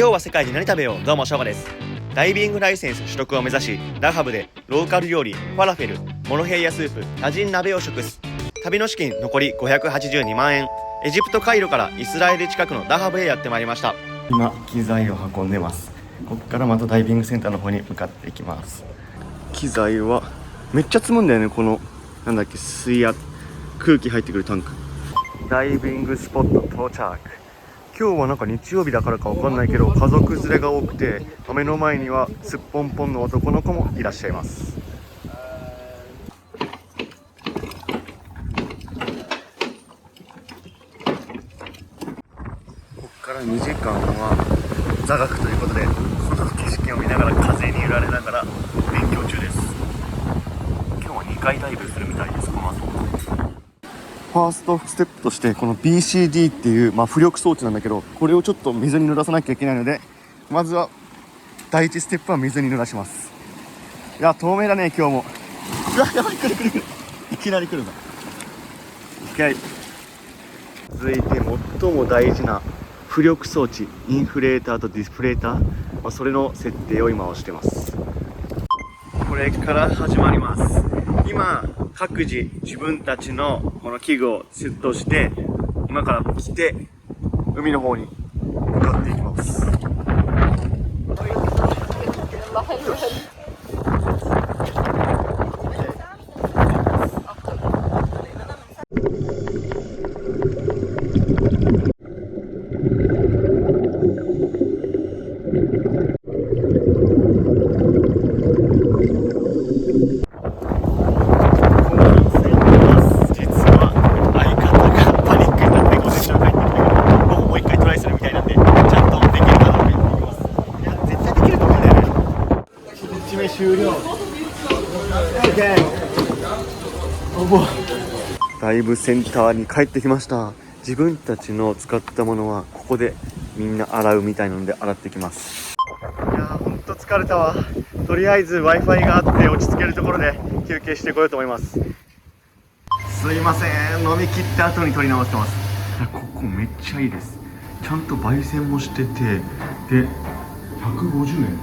今日は世界に何食べよう。どうもしょうがです。ダイビングライセンス取得を目指し、ダハブでローカル料理、ファラフェル、モロヘイヤスープ、タジン鍋を食す。旅の資金残り582万円。エジプトカイロからイスラエル近くのダハブへやってまいりました。今機材を運んでます。ここからまたダイビングセンターの方に向かっていきます。機材はめっちゃ積むんだよね。このなんだっけ、水圧、空気入ってくるタンク。ダイビングスポット到着。今日はなんか日曜日だからかわかんないけど、家族連れが多くて、目の前にはすっぽんぽんの男の子もいらっしゃいます。ここから2時間は座学ということで、この景色を見ながら風に揺られながら勉強中です。今日は2回ダイブするみたいです。この後ファーストステップとしてこの BCD っていう、浮力装置なんだけど、これをちょっと水に濡らさなきゃいけないので、まずは第一ステップは水に濡らします。いや、透明だね今日も。うわ、やばい、来るいきなり来るぞ。 OK。 続いて最も大事な浮力装置、インフレーターとディスプレーター、それの設定を今押してます。これから始まります。今各自自分たちのこの器具をセットして、今から来て海の方に向かっていきます。終了。ダイブセンターに帰ってきました。自分たちの使ったものはここでみんな洗うみたいなので洗ってきます。いやー、ほんと疲れたわ。とりあえず Wi-Fi があって落ち着けるところで休憩してこようと思います。すいません、飲み切った後に撮り直してます。いや、ここめっちゃいいです。ちゃんと焙煎もしてて、で150円。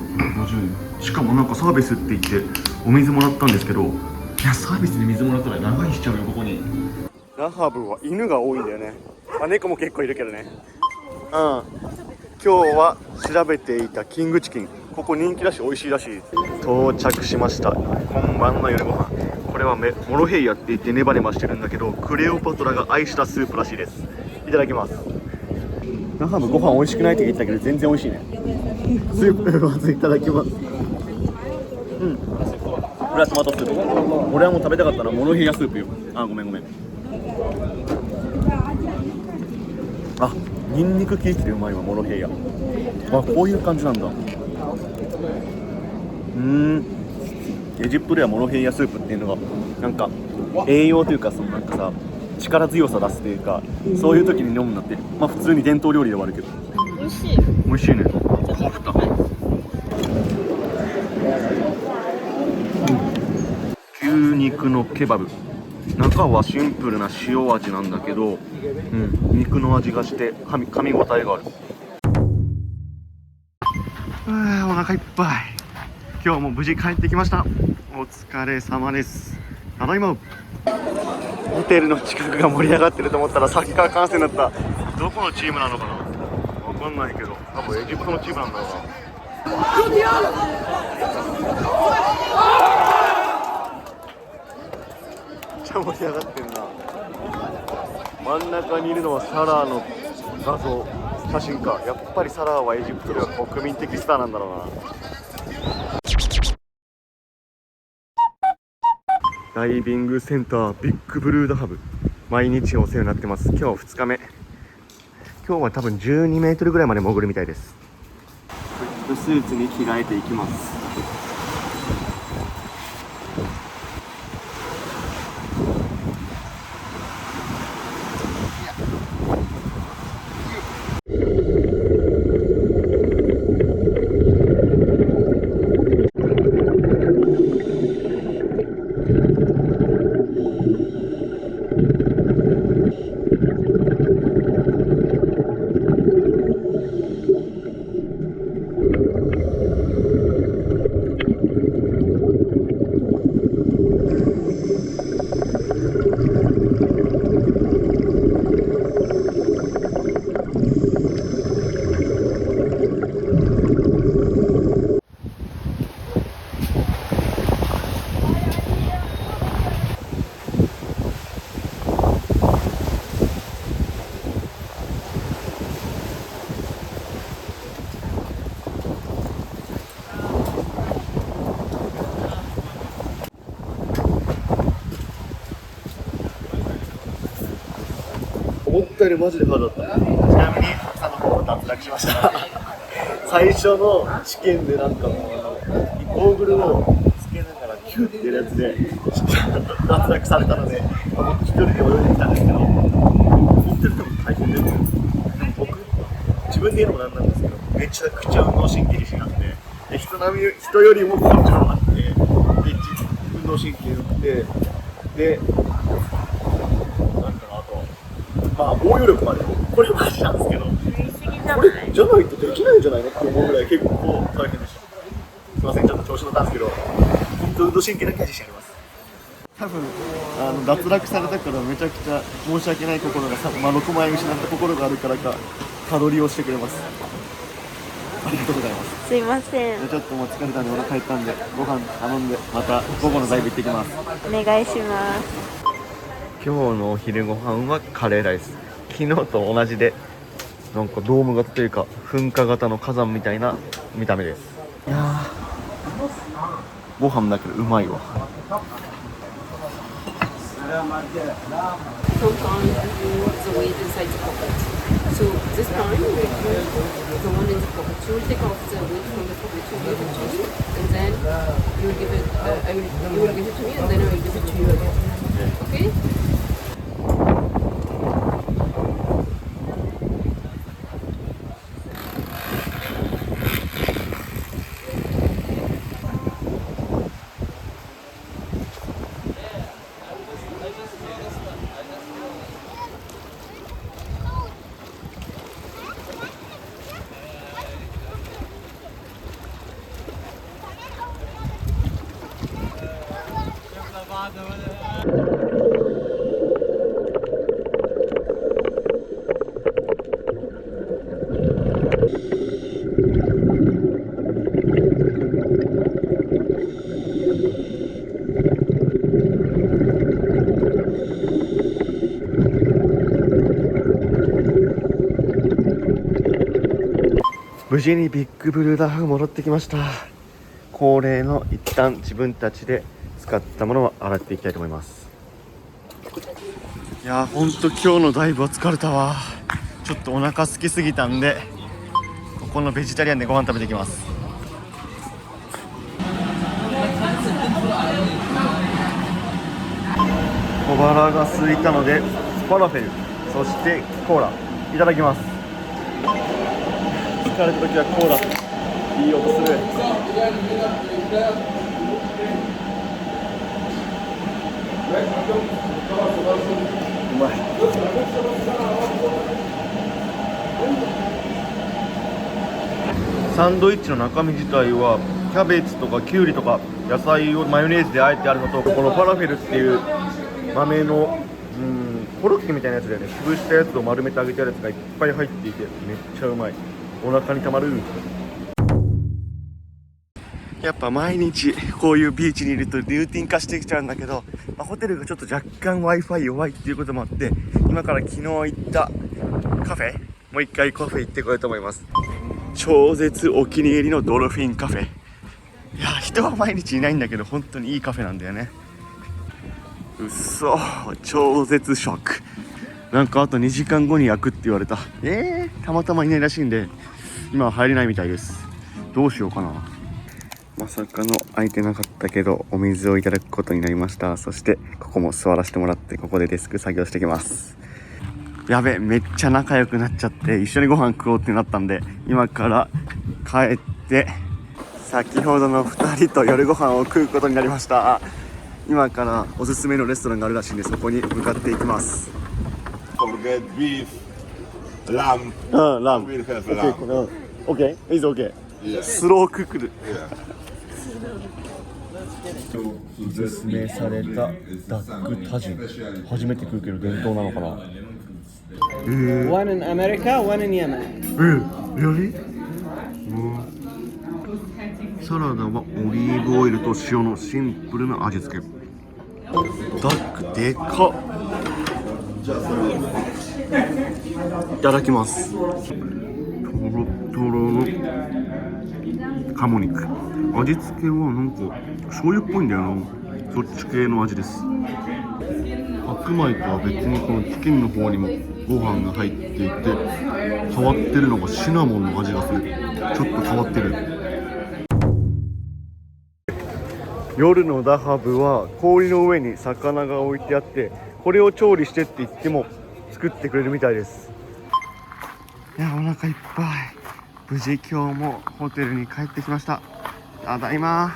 しかもなんかサービスって言ってお水もらったんですけど、いや、サービスで水もらったら長居しちゃうよ。ここにダハブは犬が多いんだよね。猫も結構いるけどね。今日は調べていたキングチキン、ここ人気だし美味しいらしい。到着しました。今晩の夜ご飯、これはモロヘイヤって言ってネバネバしてるんだけど、クレオパトラが愛したスープらしいです。いただきます。ダハブご飯美味しくないって言ったけど全然美味しいね。スープまずいただきます。これはトマトスープ。俺はもう食べたかったのはモロヘイヤスープよ。ごめん。ニンニク効いててうまいわ、モロヘイヤ。こういう感じなんだ。エジプトではモロヘイヤスープっていうのがなんか栄養というか、そのなんかさ、力強さ出すというか、そういう時に飲むんだって。普通に伝統料理ではあるけど美味しいね。牛肉のケバブ、中はシンプルな塩味なんだけど、肉の味がして噛み応えがある。お腹いっぱい。今日も無事帰ってきました。お疲れ様です。ただいま。ホテルの近くが盛り上がってると思ったらサッカー観戦だった。どこのチームなのかな、わかんないけど、多分エジプトのチームなんだろうな。めっちゃ盛り上がってんな。真ん中にいるのはサラーの画像、写真か。やっぱりサラーはエジプトでは国民的スターなんだろうな。ダイビングセンタービッグブルーダハブ、毎日お世話になってます。今日2日目。今日は多分12メートルぐらいまで潜るみたいです。スーツに着替えていきます。よりマジでハードだった。ちなみに朝の方脱落しました最初の試験でなんかもうゴーグルをつけながらキューってやるやつで脱落されたので、僕一人で泳いできたんですけど、本当に多分大変です。でも僕自分で言うのもなんなんですけど、めちゃくちゃ運動神経自信あって、で人よりも根性あって、で運動神経良くて、でなんかあとまあ応用力まで、これマジなんですけど、これじゃないとできないんじゃないのって思うぐらい結構大変でした。すいません、ちょっと調子乗ったんですけど、本当運動神経だけは自信あります。多分脱落されたからめちゃくちゃ申し訳ない心が6万円失った心があるからか、たどりをしてくれます。ありがとうございます。すいません。ちょっともう疲れたんでお腹減ったんで、ご飯頼んでまた午後のダイブ行ってきます。お願いします。今日のお昼ご飯はカレーライス。昨日と同じで、なんかドーム型というか噴火型の火山みたいな見た目です。いやー、ご飯だけどうまいわ。Sometimes you use the weight inside the pocket. So this time we put the one in the pocket. You will take off the weight from the pocket. You give it to me, and then you will give it. You will give it to me, and then I will give it to you again. Okay? 無事にビッグブルーダーフ戻ってきました。恒例の一旦自分たちで使ったものを洗っていきたいと思います。いやー、ほんと今日のダイブは疲れたわ。ちょっとお腹空きすぎたんで、ここのベジタリアンでご飯食べてきます。小腹が空いたのでファラフェル、そしてコーラいただきます。疲れた時はコーラ、いい音する。うまい。サンドイッチの中身自体はキャベツとかキュウリとか野菜をマヨネーズであえてあるのと、このファラフェルっていう豆のコロッケみたいなやつでね、潰したやつを丸めて揚げたやつがいっぱい入っていてめっちゃうまい。お腹にたまる。やっぱ毎日こういうビーチにいるとルーティン化してきちゃうんだけど、ホテルがちょっと若干 Wi-Fi 弱いっていうこともあって、今から昨日行ったカフェ、もう一回カフェ行ってこようと思います。超絶お気に入りのドルフィンカフェ。いや、人は毎日いないんだけど本当にいいカフェなんだよね。うっそ、超絶ショック。なんかあと2時間後に開くって言われた。たまたまいないらしいんで今は入れないみたいです。どうしようかな。まさかの空いてなかったけどお水をいただくことになりました。そしてここも座らせてもらって、ここでデスク作業してきます。やべ、めっちゃ仲良くなっちゃって一緒にご飯食おうってなったんで、今から帰って先ほどの2人と夜ご飯を食うことになりました。今からおすすめのレストランがあるらしいんで、そこに向かっていきます。Forget beef, lamb. ラム。 We'll have lamb. OK? It's OK? Yeah. スロークックル。 Yeah. おすすめされたダックタジン。初めて食うけど伝統なのかな。One in America, one in Yemen. やり？サラダはオリーブオイルと塩のシンプルな味付け。ダックでかっ。いただきます。とろとろの鴨肉。味付けはなんか醤油っぽいんだよな。そっち系の味です。白米とは別にこのチキンの方にもご飯が入っていて、変わってるのがシナモンの味がする。ちょっと変わってる。夜のダハブは氷の上に魚が置いてあって、これを調理してって言っても作ってくれるみたいです。いや、お腹いっぱい。無事今日もホテルに帰ってきました。ただいま。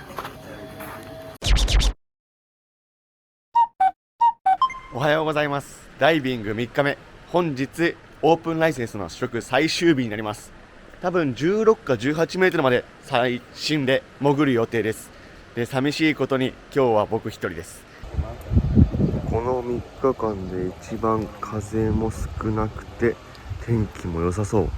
おはようございます。ダイビング3日目、本日オープンライセンスの取得最終日になります。多分16か18メートルまで最新で潜る予定です。で、寂しいことに今日は僕一人です。この3日間で一番風も少なくて天気も良さそう。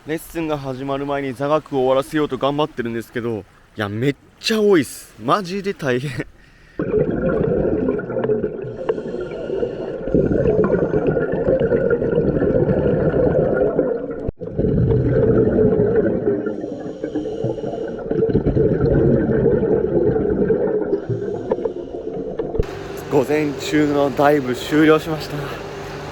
レッスンが始まる前に座学を終わらせようと頑張ってるんですけど、いや、めっちゃ多いっす。マジで大変。午前中のダイブ終了しました。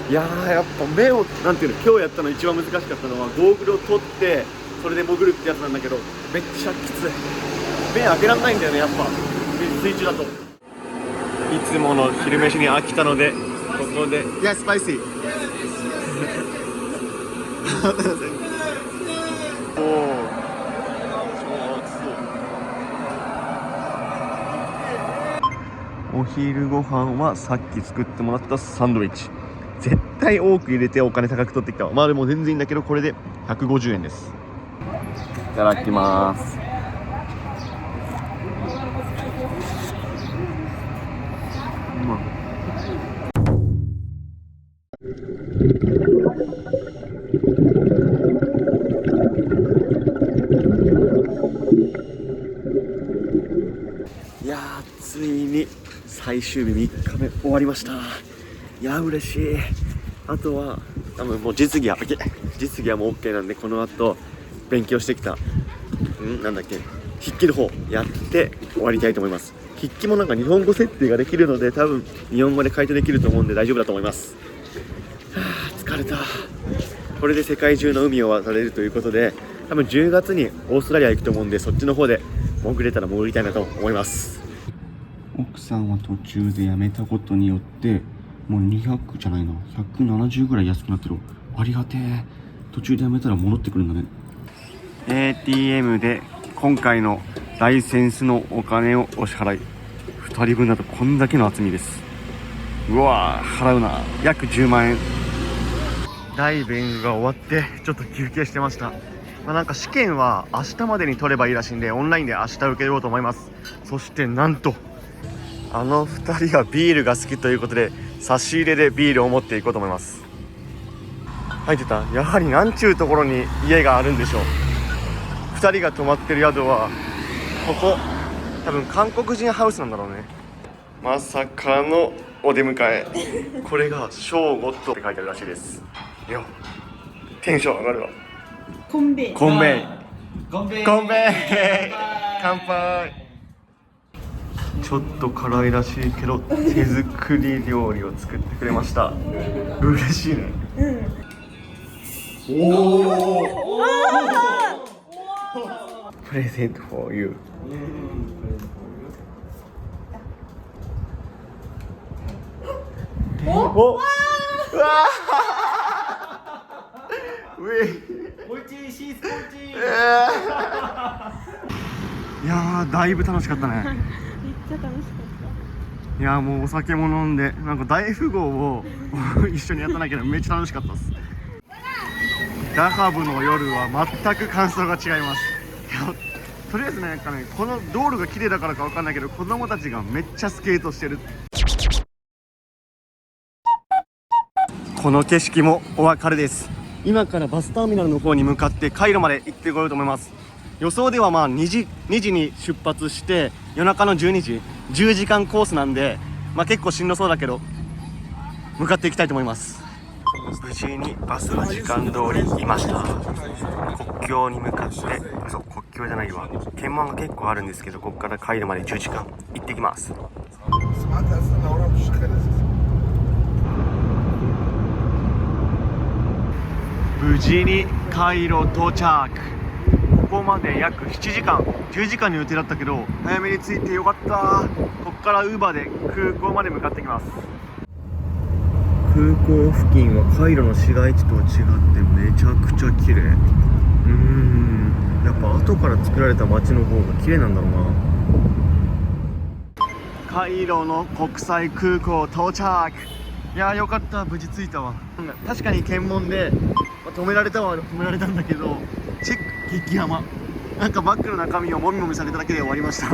いやー、やっぱ目をなんていうの、今日やったの一番難しかったのはゴーグルを取ってそれで潜るってやつなんだけど、めっちゃきつい。目開けられないんだよね、やっぱ水中だと。いつもの昼飯に飽きたので、ここでいやスパイシーおお、お昼ご飯はさっき作ってもらったサンドイッチ。絶対多く入れてお金高く取ってきたわ。まあでも全然いいんだけど、これで150円です。いただきます。いやー、ついに最終日3日目終わりました。いやー、嬉しい。あとは多分もう実技はもう OK なんで、この後勉強してきたなんだっけ、筆記の方やって終わりたいと思います。筆記もなんか日本語設定ができるので、多分日本語で回答できると思うんで大丈夫だと思います。疲れた。これで世界中の海を渡れるということで、多分10月にオーストラリア行くと思うんで、そっちの方で潜れたら潜りたいなと思います。奥さんは途中でやめたことによってもう200じゃないな、170ぐらい安くなってる。ありがてえ。途中でやめたら戻ってくるんだね。 ATM で今回のライセンスのお金をお支払い。2人分だとこんだけの厚みです。うわー、払うな。約10万円。ダイビングが終わってちょっと休憩してました。なんか試験は明日までに取ればいいらしいんで、オンラインで明日受けようと思います。そしてなんとあの2人がビールが好きということで、差し入れでビールを持っていこうと思います。入ってた。やはりなんちゅうところに家があるんでしょう。2人が泊まってる宿はここ、多分韓国人ハウスなんだろうね。まさかのお出迎え。これがショーゴットって書いてあるらしいです。いや、テンション上がるわ。コンベイ乾杯。ちょっと辛いらしいけど手作り料理を作ってくれました。嬉しいね。おおプレゼント for you。 おうわーいやー、だいぶ楽しかったね。めっちゃ楽しかった。いやー、もうお酒も飲んで、なんか大富豪を一緒にやったんだけどめっちゃ楽しかったです。ダハブの夜は全く感想が違います。いや、とりあえずね、なんかね、この道路が綺麗だからかわかんないけど、子供たちがめっちゃスケートしてる。この景色もお別れです。今からバスターミナルの方に向かってカイロまで行ってこようと思います。予想ではまあ2時に出発して夜中の12時、10時間コースなんで、まあ結構しんどそうだけど向かっていきたいと思います。無事にバスは時間通りいました。国境に向かって、そう、国境じゃないわ、検問が結構あるんですけど、ここからカイロまで10時間行ってきます。無事にカイロ到着。ここまで約7時間10時間の予定だったけど早めに着いてよかった。ここからウーバーで空港まで向かってきます。空港付近はカイロの市街地と違ってめちゃくちゃ綺麗。やっぱ後から作られた街の方が綺麗なんだろうな。カイロの国際空港到着。いやーよかった、無事着いたわ。確かに検問で、止められたんだけどチェック激ヤマ。なんかバッグの中身をもみもみされただけで終わりました。